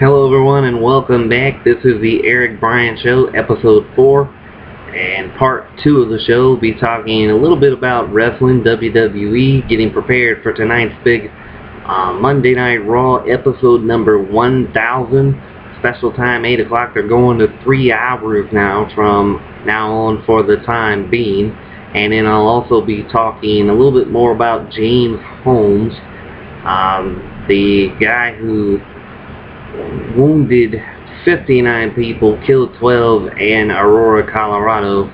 Hello everyone and welcome back. This is the Erik Bryant Show, episode 4, and part 2 of the show. We'll be talking a little bit about wrestling, WWE, getting prepared for tonight's big Monday Night Raw, episode number 1000, special time 8 o'clock. They're going to 3 hours now from now on for the time being, and then I'll also be talking a little bit more about James Holmes, the guy who wounded 59 people, killed 12 in Aurora, Colorado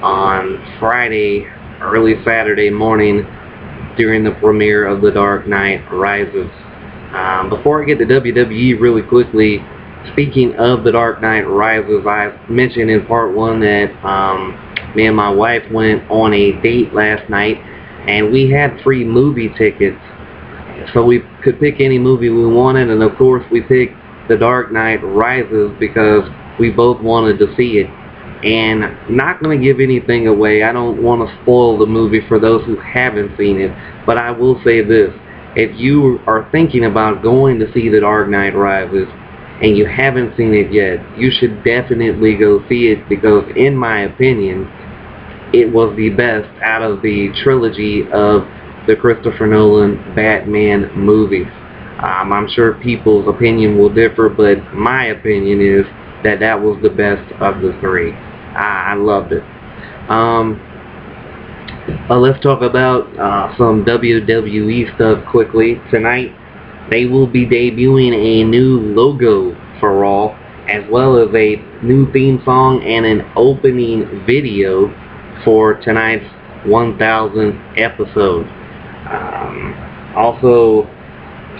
on Friday, early Saturday morning during the premiere of The Dark Knight Rises. Before I get to WWE really quickly, speaking of The Dark Knight Rises, I mentioned in part 1 that me and my wife went on a date last night and we had free movie tickets. So we could pick any movie we wanted, and of course we picked The Dark Knight Rises because we both wanted to see it. And not going to give anything away. I don't want to spoil the movie for those who haven't seen it, but I will say this. If you are thinking about going to see The Dark Knight Rises and you haven't seen it yet, you should definitely go see it because, in my opinion, it was the best out of the trilogy of the Christopher Nolan Batman movies. I'm sure people's opinion will differ, but my opinion is that that was the best of the 3. I loved it. Let's talk about some WWE stuff quickly. Tonight, they will be debuting a new logo for Raw, as well as a new theme song and an opening video for tonight's 1000th episode. Also,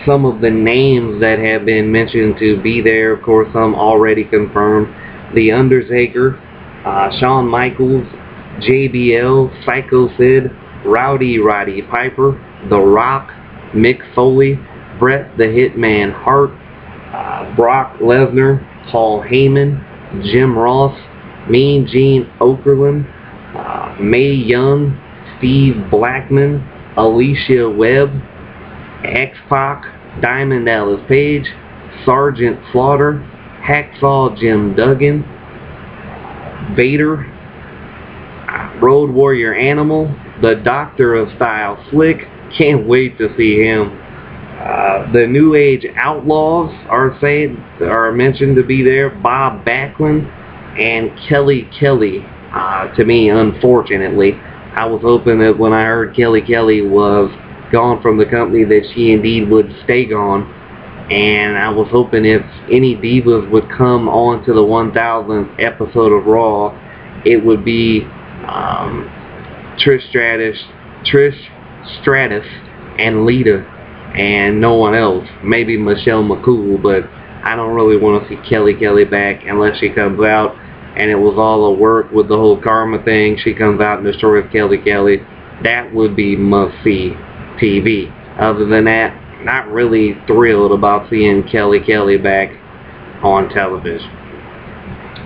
some of the names that have been mentioned to be there, of course, some already confirmed. The Undertaker, Shawn Michaels, JBL, Psycho Sid, Rowdy Roddy Piper, The Rock, Mick Foley, Bret the Hitman Hart, Brock Lesnar, Paul Heyman, Jim Ross, Mean Gene Okerlund, Mae Young, Steve Blackman, Alicia Webb, X-Pac, Diamond Dallas Page, Sergeant Slaughter, Hacksaw Jim Duggan, Vader, Road Warrior Animal, the Doctor of Style Slick, can't wait to see him. The New Age Outlaws are mentioned to be there, Bob Backlund, and Kelly Kelly. To me, unfortunately, I was hoping that when I heard Kelly Kelly was gone from the company that she indeed would stay gone, and I was hoping if any divas would come on to the 1000th episode of Raw, it would be Trish Stratus and Lita and no one else. Maybe Michelle McCool, but I don't really want to see Kelly Kelly back unless she comes out and it was all a work with the whole karma thing. She comes out and destroys Kelly Kelly. That would be must-see TV. Other than that, not really thrilled about seeing Kelly Kelly back on television.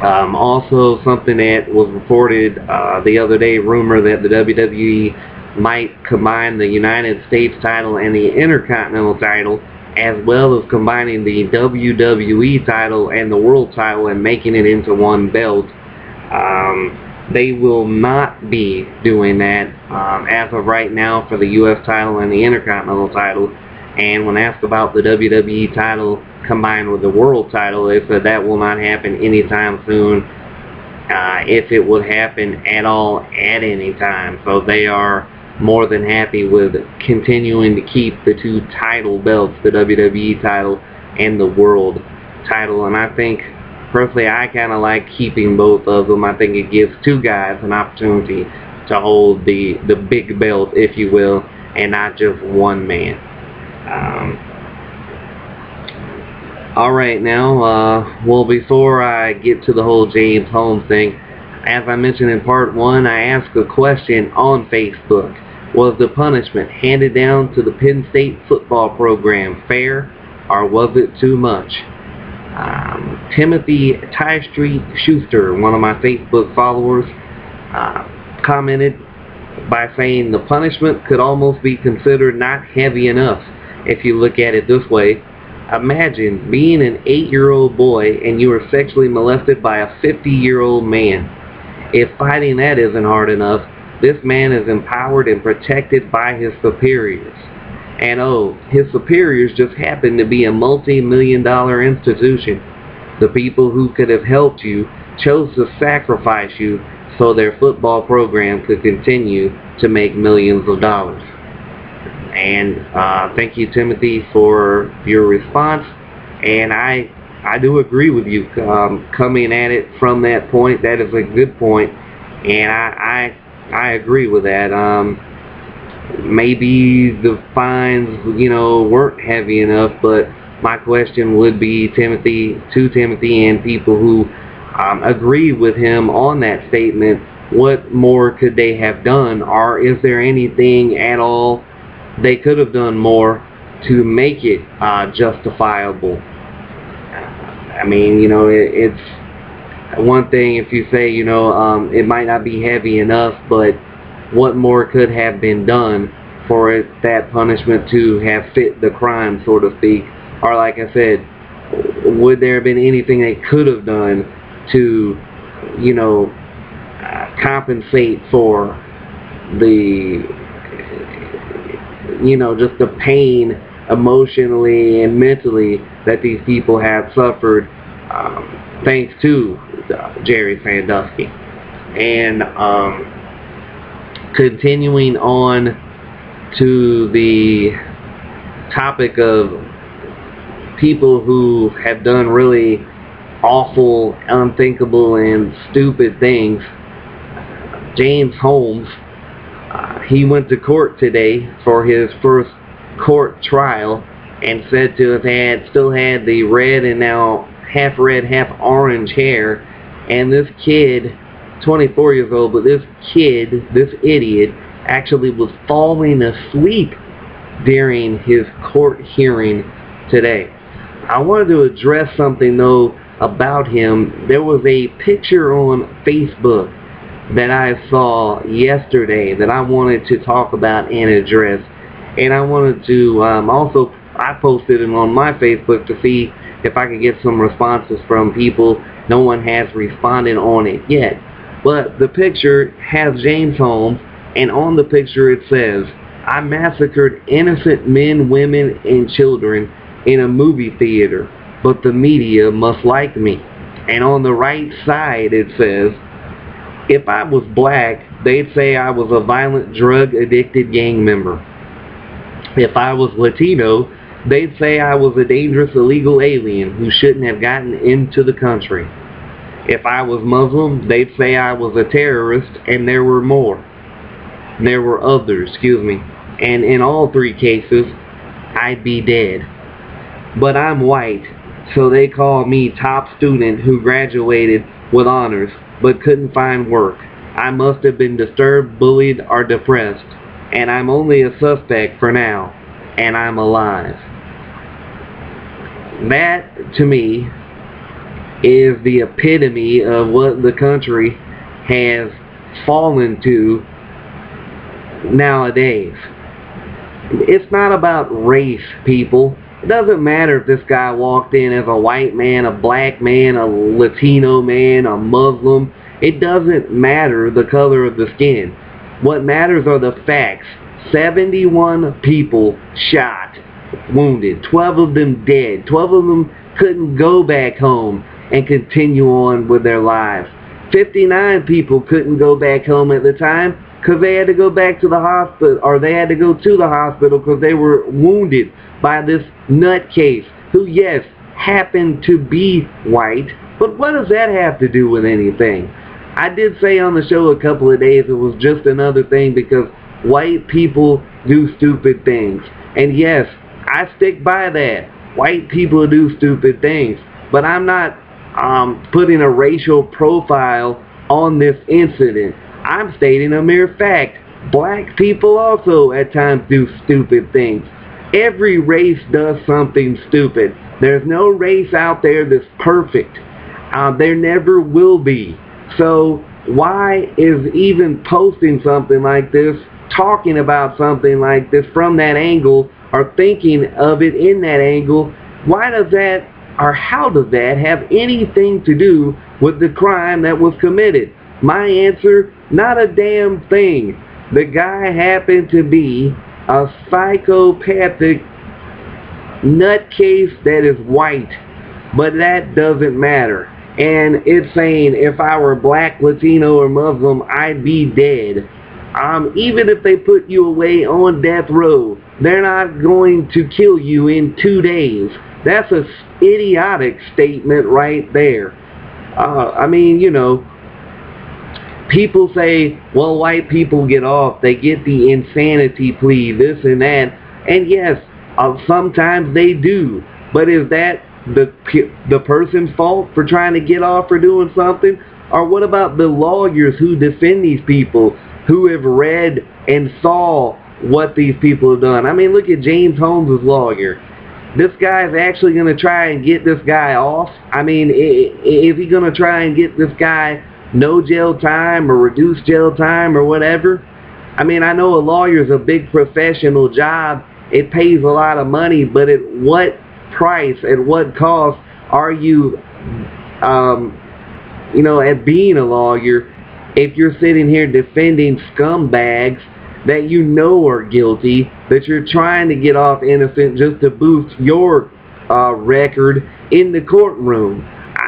Also, something that was reported the other day, rumor that the WWE might combine the United States title and the Intercontinental title, as well as combining the WWE title and the World title and making it into one belt. They will not be doing that as of right now for the U.S. title and the Intercontinental title. And when asked about the WWE title combined with the World title, they said that will not happen anytime soon, if it would happen at all at any time. So they are more than happy with continuing to keep the 2 title belts, the WWE title and the World title. And I think, personally, I kind of like keeping both of them. I think it gives 2 guys an opportunity to hold the big belt, if you will, and not just one man. Alright, now, well, before I get to the whole James Holmes thing, as I mentioned in part 1, I asked a question on Facebook. Was the punishment handed down to the Penn State football program fair, or was it too much? Timothy Ty Street Schuster, one of my Facebook followers, commented by saying the punishment could almost be considered not heavy enough if you look at it this way. Imagine being an 8-year-old boy and you were sexually molested by a 50-year-old man. If fighting that isn't hard enough, this man is empowered and protected by his superiors. And oh, his superiors just happen to be a multi-million-dollar institution. The people who could have helped you chose to sacrifice you so their football program could continue to make millions of dollars. And thank you, Timothy, for your response. And I do agree with you coming at it from that point. That is a good point, and I agree with that. Maybe the fines, weren't heavy enough, but my question would be to Timothy and people who agree with him on that statement, what more could they have done, or is there anything at all they could have done more to make it justifiable? I mean, it's one thing if you say, it might not be heavy enough, but what more could have been done for that punishment to have fit the crime, so to speak? Or like I said, would there have been anything they could have done to, compensate for the, just the pain emotionally and mentally that these people have suffered thanks to Jerry Sandusky? And continuing on to the topic of people who have done really awful, unthinkable, and stupid things, James Holmes, he went to court today for his first court trial and said to have still had the red and now half red, half orange hair. And this kid, 24 years old, but this idiot, actually was falling asleep during his court hearing today. I wanted to address something though about him. There was a picture on Facebook that I saw yesterday that I wanted to talk about and address, and I wanted to also, I posted it on my Facebook to see if I could get some responses from people. No one has responded on it yet, but the picture has James Holmes, and on the picture it says, "I massacred innocent men, women, and children in a movie theater, but the media must like me." And on the right side it says, "If I was black, they'd say I was a violent, drug-addicted gang member. If I was Latino, they'd say I was a dangerous illegal alien who shouldn't have gotten into the country. If I was Muslim, they'd say I was a terrorist, and there were others, and in all three cases, I'd be dead. But I'm white, so they call me top student who graduated with honors, but couldn't find work. I must have been disturbed, bullied, or depressed, and I'm only a suspect for now, and I'm alive." That, to me, is the epitome of what the country has fallen to nowadays. It's not about race, people. It doesn't matter if this guy walked in as a white man, a black man, a Latino man, a Muslim. It doesn't matter the color of the skin. What matters are the facts. 71 people shot, wounded, 12 of them dead. 12 of them couldn't go back home and continue on with their lives. 59 people couldn't go back home at the time because they had to go back to the hospital, or they had to go to the hospital because they were wounded by this nutcase who, yes, happened to be white, but what does that have to do with anything? I did say on the show a couple of days it was just another thing because white people do stupid things. And yes, I stick by that. White people do stupid things. But I'm not putting a racial profile on this incident. I'm stating a mere fact. Black people also at times do stupid things. Every race does something stupid. There's no race out there that's perfect. There never will be. So why is even posting something like this, talking about something like this from that angle, or thinking of it in that angle, why does that, or how does that have anything to do with the crime that was committed? My answer, not a damn thing. The guy happened to be a psychopathic nutcase that is white, but that doesn't matter. And it's saying if I were black, Latino, or Muslim, I'd be dead. Even if they put you away on death row, they're not going to kill you in 2 days. That's a idiotic statement right there. I mean, you know, people say, well, white people get off. They get the insanity plea, this and that. And yes, sometimes they do. But is that the person's fault for trying to get off for doing something? Or what about the lawyers who defend these people, who have read and saw what these people have done? I mean, look at James Holmes' lawyer. This guy's actually going to try and get this guy off. I mean, is he going to try and get this guy no jail time or reduced jail time or whatever? I mean, I know a lawyer's a big professional job. It pays a lot of money, but at what price, at what cost are you, you know, at being a lawyer if you're sitting here defending scumbags that you know are guilty, that you're trying to get off innocent just to boost your record in the courtroom?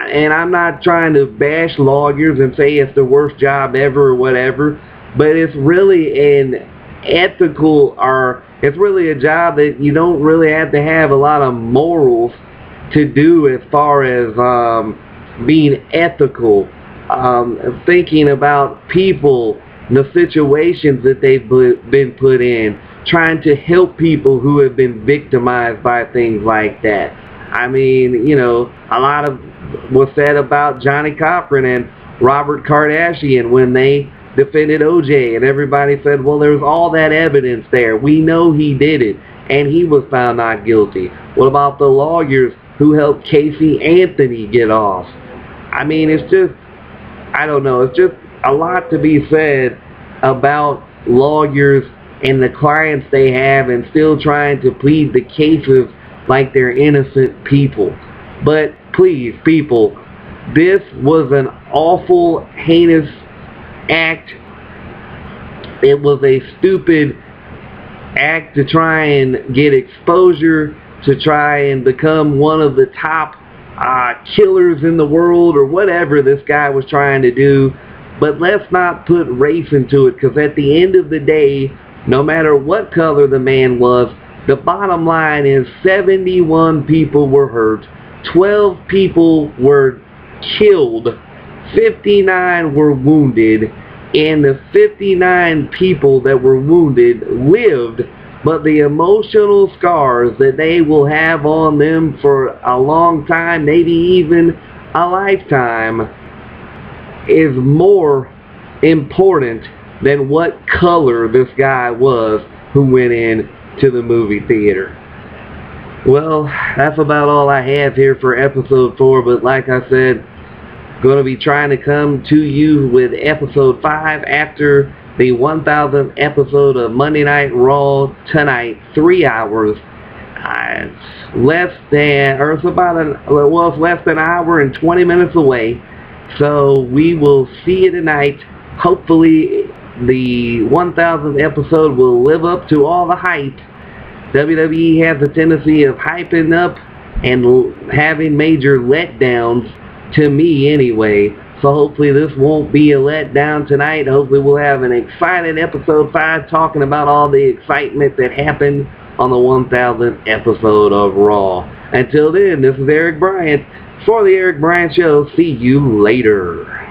And I'm not trying to bash lawyers and say it's the worst job ever or whatever, but it's really an ethical, or it's really a job that you don't really have to have a lot of morals to do as far as being ethical, thinking about people, the situations that they've been put in, trying to help people who have been victimized by things like that. I mean, you know, a lot of was said about Johnny Cochran and Robert Kardashian when they defended OJ, and everybody said, well, there's all that evidence there. We know he did it, and he was found not guilty. What about the lawyers who helped Casey Anthony get off? I mean, it's just, I don't know, it's just a lot to be said about lawyers and the clients they have and still trying to plead the cases like they're innocent people. But please, people, this was an awful, heinous act. It was a stupid act to try and get exposure, to try and become one of the top killers in the world, or whatever this guy was trying to do. But let's not put race into it, because at the end of the day, no matter what color the man was, the bottom line is 71 people were hurt, 12 people were killed, 59 were wounded, and the 59 people that were wounded lived, but the emotional scars that they will have on them for a long time, maybe even a lifetime, is more important than what color this guy was who went in to the movie theater. Well, that's about all I have here for episode 4, but like I said, going to be trying to come to you with episode 5 after the 1000th episode of Monday Night Raw tonight, 3 hours. It's less than, or it's about it's less than an hour and 20 minutes away. So we will see you tonight. Hopefully the 1000th episode will live up to all the hype. WWE has a tendency of hyping up and having major letdowns, to me anyway. So hopefully this won't be a letdown tonight. Hopefully we'll have an exciting episode 5 talking about all the excitement that happened on the 1000th episode of Raw. Until then, this is Erik Bryant for the Erik Bryant Show. See you later.